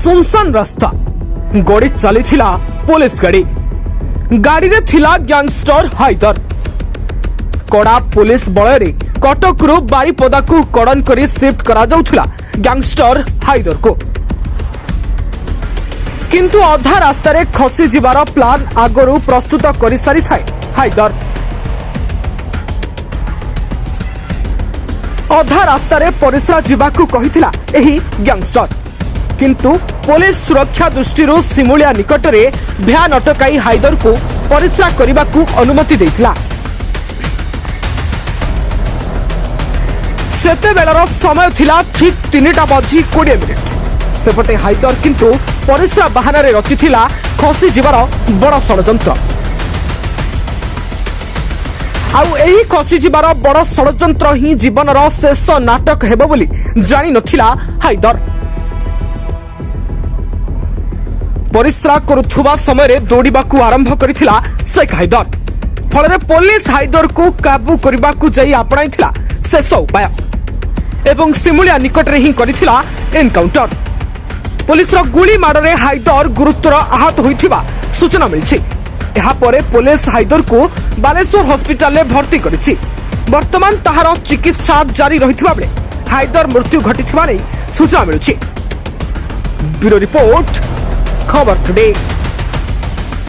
सुनसान रास्ता गड़ी चली पुलिस गाड़ी गाड़ी रे थिला गैंगस्टर हाइदर कड़ा पुलिस बल कटक रु बारिपदा को कड़न करी शिफ्ट करा जाउथिला गैंगस्टर हाइदर को किंतु अधा रास्ता रे खसी जिबार प्लान आगरू प्रस्तुत करि सारी थाए हाइदर अधा रास्ता रे परिसरा जिबाकू कहिथिला एही गैंगस्टर किंतु पुलिस सुरक्षा दृष्टि सिमुलिया निकट में भ्यान अटकाई हाइदर को परिस्रा करने को अनुमति देथिला। सेतेबेलर समय थिला ठीक 3:20 सेपटे हाइदर किंतु परिस्रा बाहाना रे रचिथिला खसी जीवार बड़ षड़यंत्र आउ एही खसी जीवार बड़ षड़यंत्र ही जीवनर शेष नाटक हेबो बोली जानि नथिला हाइदर। परिस्रा करुवा समय दौड़ाक आरंभ करिथिला शेख हाइदर फल पुलिस हाइदर को काबू करने को जाई आपणाइथिला शेष उपाय एवं सिमुलिया निकट रे ही करिथिला एनकाउंटर। पुलिस गुली माड़े हाइदर गुरुतर आहत होइथिबा सूचना मिली। एहा परे पुलिस हाइदर को बालेश्वर हॉस्पिटल में भर्ती करिछि। वर्तमान ताहार चिकित्सा जारी रहिथिबा बेले हाइदर मृत्यु घटिथिबा नै सूचना मिलुछि। ब्यूरो रिपोर्ट खबर टुडे।